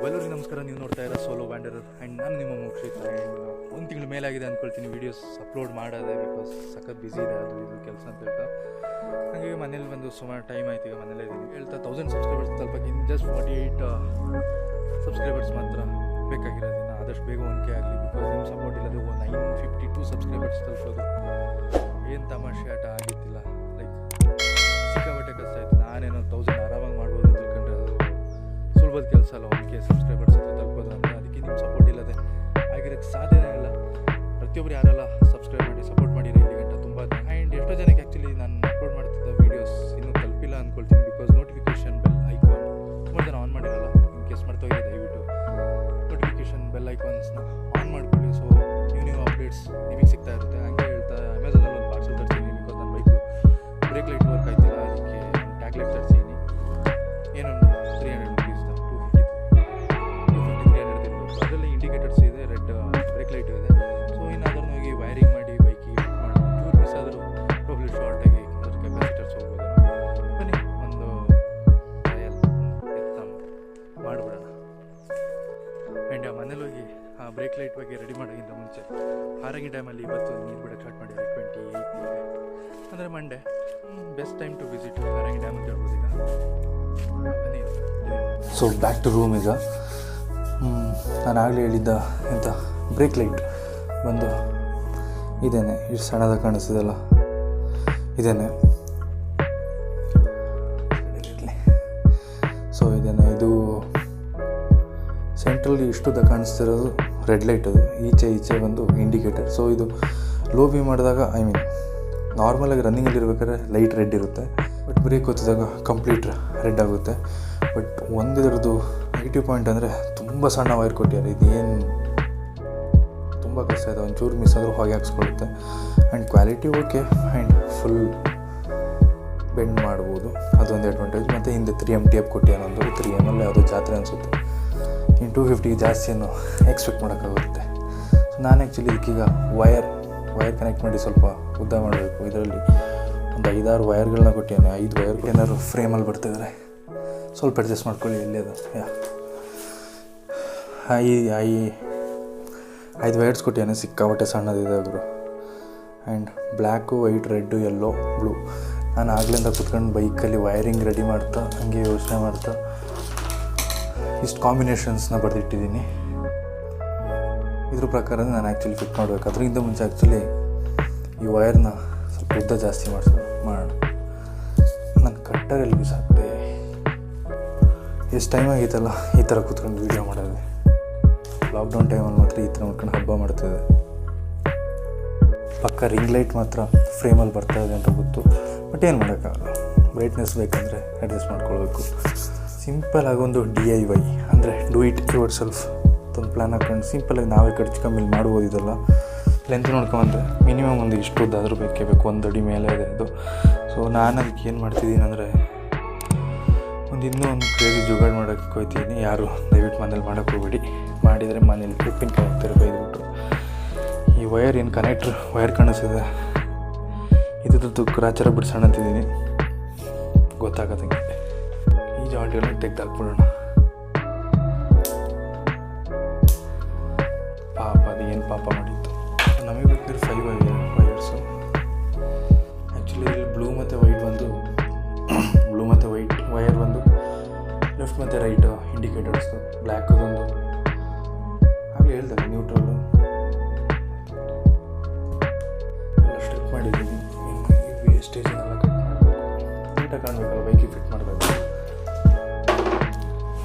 ಎಲ್ಲರಿಗೂ ನಮಸ್ಕಾರ. ನೀವು ನೋಡ್ತಾ ಇರೋ ಸೋಲೋ ವ್ಯಾಂಡರರ್ ಆ್ಯಂಡ್ ನಾನು ನಿಮ್ಮ ಮೋಕ್ಷಿತ್. ಆ್ಯಂಡ್ ಒಂದು ತಿಂಗಳು ಮೇಲಾಗಿದೆ ಅಂದ್ಕೊಳ್ತೀನಿ ವೀಡಿಯೋಸ್ ಅಪ್ಲೋಡ್ ಮಾಡೋದೆ, ಬಿಕಾಸ್ ಸಖತ್ ಬ್ಯುಸಿ ಇದೆ ಅದು ಇದು ಕೆಲಸ ಅಂತ ಹೇಳ್ತಾ. ಹಾಗೆ ಮನೇಲಿ ಬಂದು ಸುಮಾರು ಟೈಮ್ ಆಯ್ತು, ಈಗ ಮನೇಲೇ ಇದ್ದೀನಿ ಹೇಳ್ತಾ 1000 ಸಬ್ಸ್ಕ್ರೈಬರ್ಸ್ ತಲುಪಕ್ಕೆ ಇನ್ನು ಜಸ್ಟ್ 48 ಸಬ್ಸ್ಕ್ರೈಬರ್ಸ್ ಮಾತ್ರ ಬೇಕಾಗಿರೋದು. ಆದಷ್ಟು ಬೇಗ 1K ಆಗಲಿ, ಬಿಕಾಸ್ ನಿಮ್ಮ ಸಪೋರ್ಟ್ ಇಲ್ಲದೆ 952 ಸಬ್ಸ್ಕ್ರೈಬರ್ಸ್ ತಲುಪೋದು ಏನು ತಮಾಷೆ ಆಟ ಆಗಿತ್ತಿಲ್ಲ. ಲೈಕ್ ಸಿಕ್ಕಾಪಟ್ಟೆ ಕಷ್ಟ ಆಯಿತು. ನಾನೇನೋ 1000 ಆರಾಮಾಗಿ ಮಾಡ್ಬೋದು ಅಂತ ತಿಳ್ಕೊಂಡ್ರೆ ಅದು ಸುಲಭದ ಕೆಲಸ ಅಲ್ಲ 1K ಸಬ್ಸ್ಕ್ರೈಬರ್ಸ್ ಹತ್ರ ತಲುಪೋದು ಅಂದರೆ. ಅದಕ್ಕೆ ನಿಮ್ಮ ಸಪೋರ್ಟ್ ಇಲ್ಲದೆ ಆಗಿರೋಕ್ಕೆ ಸಾಧ್ಯನೇ ಇಲ್ಲ. ಪ್ರತಿಯೊಬ್ಬರು ಯಾರೆಲ್ಲ ಸಬ್ಸ್ಕ್ರೈಬ್ ಮಾಡಿ ಸಪೋರ್ಟ್ ಮಾಡಿರಿ ಇಲ್ಲಿ ಗಂಟ ತುಂಬ. ಆ್ಯಂಡ್ ಎಷ್ಟೋ ಜನಕ್ಕೆ ಆ್ಯಕ್ಚುಲಿ ನಾನು ಅಪ್ಲೋಡ್ ಮಾಡ್ತಿದ್ದ ವೀಡಿಯೋಸ್ ಇನ್ನೂ ತಲುಪಿಲ್ಲ ಅಂದ್ಕೊಳ್ತೀನಿ, ಬಿಕಾಸ್ ನೋಟಿಫಿಕೇಷನ್ ಬೆಲ್ ಐಕಾನ್ ತುಂಬ ಜನ ಆನ್ ಮಾಡಿರಲ್ಲ. ಇನ್ ಕೇಸ್ ಮಾಡ್ತೋಗಿದೆ ದಯವಿಟ್ಟು ನೋಟಿಫಿಕೇಷನ್ ಬೆಲ್ ಐಕಾನ್ಸ್ನ ಆನ್ ಮಾಡ್ಕೊಳ್ಳಿ. ಸೊ ನ್ಯೂ ಅಪ್ಡೇಟ್ಸ್ ನಿಮಗೆ ಸಿಗ್ತಾ ಇರುತ್ತೆ. ಹಂಗೆ ಹೇಳ್ತಾ ಅಮೆಝಾನಲ್ಲಿ ಒಂದು ಪಾರ್ಸಲ್ ತರಿಸಿದ್ದೀನಿ, ಬಿಕಾಸ್ ನನ್ನ ಬೈಕು ಬ್ರೇಕ್ಲೈಟ್ ವರ್ಕ್ ಆಯ್ತಿಲ್ಲ, ಅದಕ್ಕೆ ಟ್ಯಾಗ್ಲೈಟ್ ತರಿಸಿದ್ದೀನಿ. ಏನೊಂದು 300 ರುಪೀಸ್ 250 300 ಅದರಲ್ಲಿ ಇಂಡಿಕೇಟರ್ಸ್ ಇದೆ, ರೆಡ್ ಬ್ರೇಕ್ಲೈಟ್ ಇದೆ. ಸೊ ಇನ್ನು ಅದನ್ನು ಹೋಗಿ ವೈರಿಂಗ್ ಮಾಡಿ ಬೈಕಿಗೆ ಮಾಡಿ ಚೂರು ಮಿಸ್ ಆದರೂ ಪ್ರಾಬ್ಲಿ ಶಾರ್ಟಾಗಿ ಅದ್ರ ಕೆಪಾಸಿಟರ್ಸ್ ಹೋಗ್ಬೋದು. ಬನ್ನಿ ಒಂದು ಟ್ರಯಲ್ ಮಾಡಿಬಿಡೋಣ. ಆ್ಯಂಡ್ ಮನೇಲಿ ಹೋಗಿ ಆ ಬ್ರೇಕ್ಲೈಟ್ ಬಗ್ಗೆ ರೆಡಿ ಮಾಡೋಕ್ಕಿಂತ ಮುಂಚೆ ಹಾರಂಗಿ ಡ್ಯಾಮಲ್ಲಿ ಇವತ್ತು ನೀರು ಬಿಡೋಕ್ಕೆ ಸ್ಟಾರ್ಟ್ ಮಾಡಿದ್ದಾರೆ 28ಗೆ, ಅಂದರೆ Monday. Best time to visit Harangi dam ಅಂತ ಹೇಳ್ಬೋದು. ಈಗ ಸೊ ಬ್ಯಾಕ್ ಟು ರೂಮ್. ಈಗ ನಾನು ಆಗಲೇ ಹೇಳಿದ್ದ ಎಂಥ ಬ್ರೇಕ್ಲೈಟ್ ಬಂದು ಇದೇನೆ, ಇಷ್ಟು ಸಣ್ಣದಾಗಿ ಕಾಣಿಸ್ತಿದೆಲ್ಲ ಇದೇನೆ. ಸೊ ಇದೇನೆ, ಇದು ಸೆಂಟ್ರಲ್ಲಿ ಇಷ್ಟುದ್ದ ಕಾಣಿಸ್ತಿರೋದು ರೆಡ್ ಲೈಟ್. ಅದು ಈಚೆ ಒಂದು ಇಂಡಿಕೇಟರ್. ಸೊ ಇದು ಲೋ ಬಿ ಮಾಡಿದಾಗ, ಐ ಮೀನ್ ನಾರ್ಮಲಾಗಿ ರನ್ನಿಂಗಲ್ಲಿ ಇರ್ಬೇಕಾದ್ರೆ ಲೈಟ್ ರೆಡ್ ಇರುತ್ತೆ, ಬಟ್ ಬ್ರೇಕ್ ಹೊತ್ತಿದಾಗ ಕಂಪ್ಲೀಟ್ ರೆಡ್ ಆಗುತ್ತೆ. ಬಟ್ ಒಂದಿದ್ರದ್ದು ನೆಗೆಟಿವ್ ಪಾಯಿಂಟ್ ಅಂದರೆ ತುಂಬ ಸಣ್ಣ ವೈರ್ ಕೊಟ್ಟಿದ್ದಾರೆ. ಇದೇನು ತುಂಬ ಕಷ್ಟ ಇದೆ, ಒಂಚೂರು ಮಿಸ್ ಆದರೂ ಹೊಗೆ ಹಾಕ್ಸ್ಕೊಳ್ಳುತ್ತೆ. And quality okay, and full bend ಮಾಡ್ಬೋದು, ಅದೊಂದು ಅಡ್ವಾಂಟೇಜ್. ಮತ್ತು ಹಿಂದೆ 3M ಟೇಪ್ ಕೊಟ್ಟಿದ್ದಾನೆ, ಒಂದು 3M ಅಲ್ಲಿ ಯಾವುದೋ ಜಾತ್ರೆ ಅನಿಸುತ್ತೆ. ಇನ್ನು 250 ಜಾಸ್ತಿಯನ್ನು ಎಕ್ಸ್ಪೆಕ್ಟ್ ಮಾಡೋಕ್ಕಾಗುತ್ತೆ. ಸೊ ನಾನು ಆ್ಯಕ್ಚುಲಿ ಇದಕ್ಕೀಗ ವೈರ್ ಕನೆಕ್ಟ್ ಮಾಡಿ ಸ್ವಲ್ಪ ಉದ್ದ ಮಾಡಬೇಕು. ಇದರಲ್ಲಿ ಒಂದು 5-6 ವೈರ್ಗಳನ್ನ ಕೊಟ್ಟಿದ್ದಾನೆ. 5 ವೈರ್ ಏನಾದ್ರು ಫ್ರೇಮಲ್ಲಿ ಬರ್ತಿದ್ದಾರೆ, ಸ್ವಲ್ಪ ಅಡ್ಜಸ್ಟ್ ಮಾಡ್ಕೊಳ್ಳಿ. ಎಲ್ಲಿ ಅದು 5 ವೈರ್ಸ್ ಕೊಟ್ಟಿದ್ದಾನೆ, ಸಿಕ್ಕಾಪಟ್ಟೆ ಸಣ್ಣದಿದೆ ಅವರು. And black, white, red, yellow, blue. ನಾನು ಆಗ್ಲಿಂದ ಕೂತ್ಕೊಂಡು ಬೈಕಲ್ಲಿ ವೈರಿಂಗ್ ರೆಡಿ ಮಾಡ್ತಾ ಹಂಗೆ ಯೋಚನೆ ಮಾಡ್ತಾ ಇಷ್ಟು ಕಾಂಬಿನೇಷನ್ಸ್ನ ಬರೆದಿಟ್ಟಿದ್ದೀನಿ. ಇದ್ರ ಪ್ರಕಾರ ನಾನು ಆ್ಯಕ್ಚುಲಿ ಫಿಟ್ ಮಾಡಬೇಕು. ಅದರಿಂದ ಮುಂಚೆ ಆ್ಯಕ್ಚುಲಿ ಈ ವೈರ್ನ ಸ್ವಲ್ಪ ಉದ್ದ ಜಾಸ್ತಿ ಮಾಡೋಣ. ನಾನು ಕಟ್ಟರಲ್ಲಿ ಬಿಸಾಕ್ತೆ. ಎಷ್ಟು ಟೈಮ್ ಆಗಿತ್ತಲ್ಲ ಈ ಥರ ಕೂತ್ಕೊಂಡು ವೀಡಿಯೋ ಮಾಡೋದು. ಲಾಕ್ಡೌನ್ ಟೈಮಲ್ಲಿ ಮಾತ್ರ ಈ ಥರ ಮಾಡ್ಕೊಂಡು ಹಬ್ಬ ಮಾಡ್ತಿದ್ದೆ. ಪಕ್ಕ ರಿಂಗ್ ಲೈಟ್ ಮಾತ್ರ ಫ್ರೇಮಲ್ಲಿ ಬರ್ತಾಯಿದೆ ಅಂತ ಗೊತ್ತು, ಬಟ್ ಏನು ಮಾಡೋಕ್ಕಾಗಲ್ಲ. ಬ್ರೈಟ್ನೆಸ್ ಬೇಕಂದರೆ ಅಡ್ಜಸ್ಟ್ ಮಾಡ್ಕೊಳ್ಬೇಕು. ಸಿಂಪಲಾಗಿ ಒಂದು DIY ಅಂದರೆ ಡೂ ಇಟ್ ಯುವರ್ ಸೆಲ್ಫ್ ಒಂದು ಪ್ಲ್ಯಾನ್ ಹಾಕೊಂಡು ಸಿಂಪಲಾಗಿ ನಾವೇ ಖರ್ಚು ಕಮ್ಮಿ ಮಾಡ್ಬೋದು. ಇದೆಲ್ಲ ಲೆಂತ್ ನೋಡ್ಕೊಂಡ್ರೆ ಮಿನಿಮಮ್ ಒಂದು ಇಷ್ಟು ಉದ್ದಾದರೂ ಬೇಕೇ ಬೇಕು, 1 ಅಡಿ ಮೇಲೆ ಇದೆ ಇದು. ಸೊ ನಾನು ಅದಕ್ಕೆ ಏನು ಮಾಡ್ತಿದ್ದೀನಿ ಅಂದರೆ ಇನ್ನೂ ಒಂದು ಕ್ರೇಜಿ ಜುಗಾಡ್ ಮಾಡೋಕ್ಕೆ ಹೋಗ್ತಿದ್ದೀನಿ. ಯಾರು ದಯವಿಟ್ಟು ಮನೇಲಿ ಮಾಡೋಕ್ಕೆ ಹೋಗ್ಬೇಡಿ. ಮಾಡಿದರೆ ಮನೇಲಿ ಉಪ್ಪಿನಕಾಯಿ ಹಾಕ್ತಾರೆ ಬೈದ್ಬಿಟ್ಟು. ಈ ವೈರ್ ಏನು ಕನೆಕ್ಟ್ರ್ ವೈರ್ ಕಾಣಿಸಿದೆ, ಇದ್ರದ್ದು ಗ್ರಾಚಾರ ಬಿಡಿಸೋಣಂತಿದ್ದೀನಿ, ಗೊತ್ತಾಗತ್ತಂಗೆ. ಈ ಜಾಯಿಂಟ್ಗಳನ್ನ ತೆಗ್ದಾಕ್ಬಿಡೋಣ. ಪಾಪ ಅದು ಏನು ಪಾಪ ಮಾಡಿತ್ತು. ನಮಗೆ ಬೇಕಾದ್ರೆ 5 ವೈರ್ಸು. ಆ್ಯಕ್ಚುಲಿ ಇಲ್ಲಿ ಬ್ಲೂ ಮತ್ತು ವೈಟ್ ವೈರ್ ಒಂದು ಲೆಫ್ಟ್ ಮತ್ತು ರೈಟ್ ಇಂಡಿಕೇಟರ್ಸು, ಬ್ಲ್ಯಾಕದೊಂದು ಆಗಲೇ ಹೇಳ್ತಾರೆ ನ್ಯೂಟ್ರಲ್ಲು ಎಲ್ಲ ಸ್ಟ್ರಿಪ್ ಮಾಡಿದ್ದೀನಿ. ಇನ್ನು ಈ ವೇಸ್ಟೇಜನ್ನೆಲ್ಲ ಕಟ್ ಮಾಡಬೇಕು, ನೀಟಾಗಿ ಕಾಣಬೇಕಲ್ಲ, ಬೈಕಿಗೆ ಫಿಟ್ ಮಾಡಬೇಕು.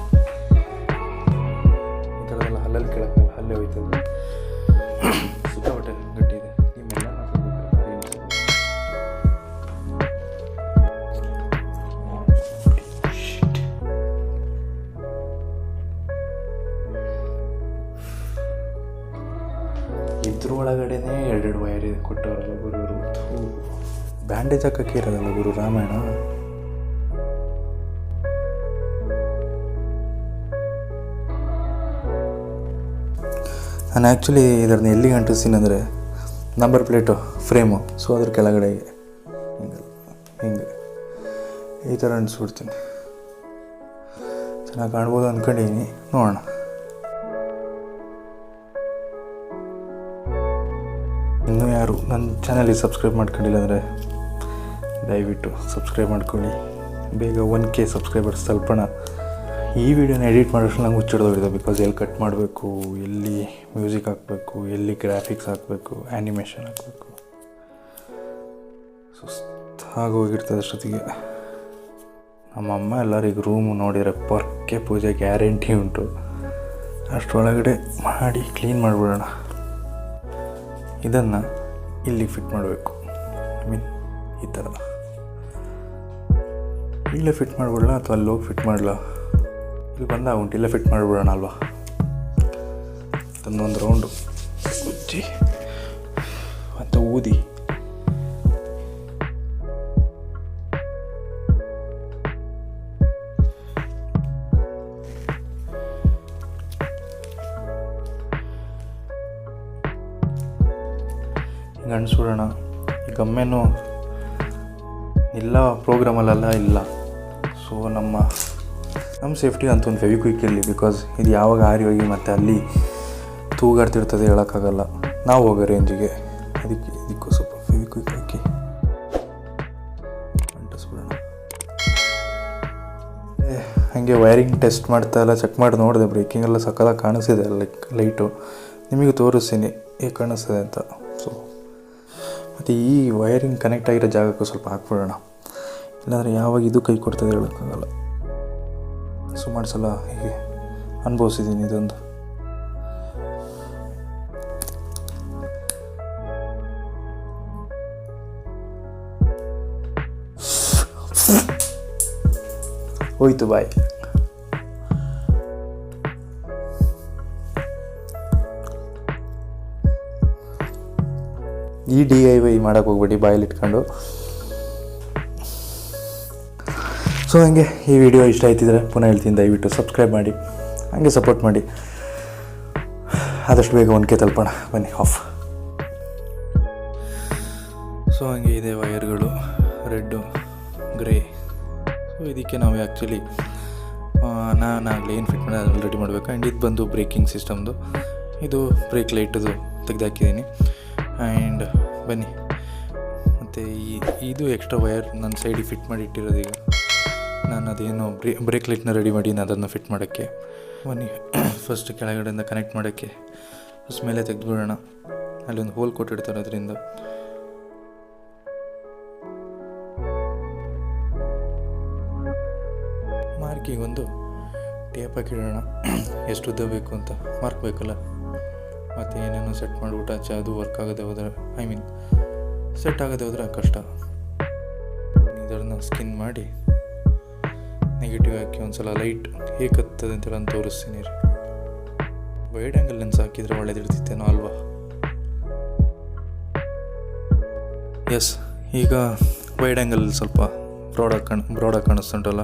ಈ ಥರದೆಲ್ಲ ಹಲ್ಲಲ್ಲಿ ಕೇಳೋಕ್ಕಲ್ಲ, ಹಲ್ಲೇ ಹೋಯ್ತದೆ. ಸಿಕ್ಕಾಪಟ್ಟೆ ಗಟ್ಟಿ ಇದೆ. ನಿಮ್ಮೆಲ್ಲ ಇದ್ರ ಒಳಗಡೆನೇ 2 ವೈರ್ ಇದೆ ಕೊಟ್ಟವರಲ್ಲ ಗುರುವರು. ಬ್ಯಾಂಡೇಜ್ ಹಾಕಕ್ಕೆ ಇರೋದಲ್ಲ ಗುರು ರಾಮಾಯಣ. ನಾನು ಆ್ಯಕ್ಚುಲಿ ಇದನ್ನು ಎಲ್ಲಿಗೆ ಅಂಟಿಸ್ತೀನಿ ಅಂದರೆ ನಂಬರ್ ಪ್ಲೇಟು ಫ್ರೇಮು. ಸೊ ಅದ್ರ ಕೆಳಗಡೆ ಹಿಂಗೆ ಈ ಥರ ಅಂಟಿಸ್ಬಿಡ್ತೀನಿ. ಚೆನ್ನಾಗಿ ಕಾಣ್ಬೋದು ಅಂದ್ಕೊಂಡಿದ್ದೀನಿ, ನೋಡೋಣ. ಇನ್ನೂ ಯಾರು ನನ್ನ ಚಾನಲಿಗೆ ಸಬ್ಸ್ಕ್ರೈಬ್ ಮಾಡ್ಕೊಂಡಿಲ್ಲ ಅಂದರೆ ದಯವಿಟ್ಟು ಸಬ್ಸ್ಕ್ರೈಬ್ ಮಾಡ್ಕೊಳ್ಳಿ. ಬೇಗ 1K ಸಬ್ಸ್ಕ್ರೈಬರ್ಸ್ ತಲುಪೋಣ. ಈ ವಿಡಿಯೋನ ಎಡಿಟ್ ಮಾಡೋಷ್ಟು ನಂಗೆ ಹುಚ್ಚಿಡ್ದೋಗಿದೆ. ಬಿಕಾಸ್ ಎಲ್ಲಿ ಕಟ್ ಮಾಡಬೇಕು, ಎಲ್ಲಿ ಮ್ಯೂಸಿಕ್ ಹಾಕಬೇಕು, ಎಲ್ಲಿ ಗ್ರಾಫಿಕ್ಸ್ ಹಾಕಬೇಕು, ಆ್ಯನಿಮೇಷನ್ ಹಾಕಬೇಕು, ಸುಸ್ತಾಗೋಗಿರ್ತದೆ ಅಷ್ಟೊತ್ತಿಗೆ. ನಮ್ಮಮ್ಮ ಎಲ್ಲರಿಗೂ ರೂಮು ನೋಡಿದರೆ ಪೊರ್ಕೆ ಪೂಜೆ ಗ್ಯಾರಂಟಿ ಉಂಟು. ಅಷ್ಟರೊಳಗಡೆ ಮಾಡಿ ಕ್ಲೀನ್ ಮಾಡಿಬಿಡೋಣ. ಇದನ್ನು ಇಲ್ಲಿಗೆ ಫಿಟ್ ಮಾಡಬೇಕು. ಈ ಥರ ಇಲ್ಲೇ ಫಿಟ್ ಮಾಡಿಬಿಡಲ ಅಥವಾ ಅಲ್ಲಿ ಹೋಗಿ ಫಿಟ್ ಮಾಡಲ? ಇಲ್ಲಿ ಬಂದ ಉಂಟು, ಇಲ್ಲೇ ಫಿಟ್ ಮಾಡಿಬಿಡೋಣ ಅಲ್ವಾ? ಅದನ್ನೊಂದು ರೌಂಡು ಉಜ್ಜಿ ಮತ್ತು ಊದಿ ಹಿಂಗೆ ಅಣಿಸ್ಬಿಡೋಣ. ಈ ಗಮ್ಮೆನೂ ಎಲ್ಲ ಪ್ರೋಗ್ರಾಮಲ್ಲೆಲ್ಲ ಇಲ್ಲ. ಸೊ ನಮ್ಮ ಸೇಫ್ಟಿ ಅಂತ ಒಂದು ಫೆವಿಕ್ವಿಕ್ ಇರಲಿ. ಬಿಕಾಸ್ ಇದು ಯಾವಾಗ ಹಾರಿ ಹೋಗಿ ಮತ್ತು ಅಲ್ಲಿ ತೂಗಾಡ್ತಿರ್ತದೆ ಹೇಳೋಕ್ಕಾಗಲ್ಲ. ನಾವು ಹೋಗೋ ರೇಂಜಿಗೆ ಇದಕ್ಕೂ ಸ್ವಲ್ಪ ಫೆವಿಕ್ವಿಕ್ ಹಾಕಿ ಅಂಟಿಸ್ಬಿಡೋಣ. ಹಾಗೆ ವೈರಿಂಗ್ ಟೆಸ್ಟ್ ಮಾಡ್ತಾ ಎಲ್ಲ ಚೆಕ್ ಮಾಡಿ ನೋಡಿದೆ. ಬ್ರೇಕಿಂಗೆಲ್ಲ ಸಕ್ಕತ್ತಾಗಿ ಕಾಣಿಸಿದೆ, ಲೈಟು ನಿಮಗೆ ತೋರಿಸ್ತೀನಿ ಹೇಗೆ ಕಾಣಿಸ್ತದೆ ಅಂತ. ಸೊ ಮತ್ತು ಈ ವೈರಿಂಗ್ ಕನೆಕ್ಟ್ ಆಗಿರೋ ಜಾಗಕ್ಕೂ ಸ್ವಲ್ಪ ಹಾಕ್ಬಿಡೋಣ. ಇಲ್ಲಾಂದರೆ ಯಾವಾಗ ಇದು ಕೈ ಕೊಡ್ತದೆ ಹೇಳೋಕ್ಕಾಗಲ್ಲ. ಸುಮಾರು ಸಲ ಹೀಗೆ ಅನುಭವಿಸಿದ್ದೀನಿ ಇದೊಂದು. ಹೋಯ್ತು ಬಾಯ್. ಈ DIY ಮಾಡೋಕ್ಕೆ ಹೋಗ್ಬೇಡಿ ಬಾಯಲ್ಲಿ ಇಟ್ಕೊಂಡು. ಸೊ ಹಾಗೆ ಈ ವಿಡಿಯೋ ಇಷ್ಟ ಆಯ್ತಿದ್ರೆ ಪುನಃ ಹೇಳ್ತೀನಿ, ದಯವಿಟ್ಟು ಸಬ್ಸ್ಕ್ರೈಬ್ ಮಾಡಿ, ಹಾಗೆ ಸಪೋರ್ಟ್ ಮಾಡಿ. ಆದಷ್ಟು ಬೇಗ 1K ತಲುಪೋಣ. ಬನ್ನಿ ಆಫ್. ಸೊ ಹಾಗೆ ಇದೆ ವೈರ್ಗಳು, ರೆಡ್ಡು, ಗ್ರೇ. ಸೊ ಇದಕ್ಕೆ ನಾವು ಆ್ಯಕ್ಚುಲಿ ನಾನಾಗಲಿ ಏನು ಫಿಟ್ ಮಾಡಿ ಅದನ್ನು ರೆಡಿ ಮಾಡಬೇಕು. ಆ್ಯಂಡ್ ಇದು ಬಂದು ಬ್ರೇಕಿಂಗ್ ಸಿಸ್ಟಮ್ದು, ಇದು ಬ್ರೇಕ್ ಲೈಟದು ತೆಗೆದಾಕಿದ್ದೀನಿ. ಆ್ಯಂಡ್ ಬನ್ನಿ, ಮತ್ತು ಇದು ಎಕ್ಸ್ಟ್ರಾ ವೈರ್ ನನ್ನ ಸೈಡಿಗೆ ಫಿಟ್ ಮಾಡಿ ಇಟ್ಟಿರೋದು. ಈಗ ನಾನು ಅದೇನು ಬ್ರೇಕ್ ಲೈಟ್ನ ರೆಡಿ ಮಾಡಿ ಅದನ್ನು ಫಿಟ್ ಮಾಡೋಕ್ಕೆ. ಬನ್ನಿ ಫಸ್ಟ್ ಕೆಳಗಡೆಯಿಂದ ಕನೆಕ್ಟ್ ಮಾಡೋಕ್ಕೆ ಫಸ್ಟ್ ಮೇಲೆ ತೆಗೆದುಬಿಡೋಣ. ಅಲ್ಲೊಂದು ಹೋಲ್ ಕೊಟ್ಟಿರ್ತಾರೆ, ಅದರಿಂದ ಮಾರ್ಕಿಗೆ ಒಂದು ಟೇಪ್ ಹಾಕಿಡೋಣ. ಎಷ್ಟು ಉದ್ದ ಬೇಕು ಅಂತ ಮಾರ್ಕ್ ಬೇಕಲ್ಲ. ಮತ್ತು ಏನೇನೋ ಸೆಟ್ ಮಾಡಿಬಿಟ್ಟು ಅದು ವರ್ಕ್ ಆಗದೆ ಹೋದರೆ, ಸೆಟ್ ಆಗದೆ ಹೋದರೆ ಕಷ್ಟ. ಇದನ್ನು ಸ್ಕಿನ್ ಮಾಡಿ ನೆಗೆಟಿವ್ ಹಾಕಿ ಒಂದು ಸಲ ಲೈಟ್ ಹೇಗೆ ಹತ್ತದೆ ಅಂತೆಲ್ಲ ತೋರಿಸ್ತೀನಿ ರೀ. ವೈಡ್ ಆ್ಯಂಗಲ್ ಲೆನ್ಸ್ ಹಾಕಿದರೆ ಒಳ್ಳೇದಿರ್ತಿತ್ತೇನೋ ಅಲ್ವಾ? ಎಸ್, ಈಗ ವೈಡ್ ಆ್ಯಂಗಲ್ ಸ್ವಲ್ಪ ಬ್ರಾಡಾಗಿ ಕಾಣಿಸ್ತುಂಟಲ್ಲ.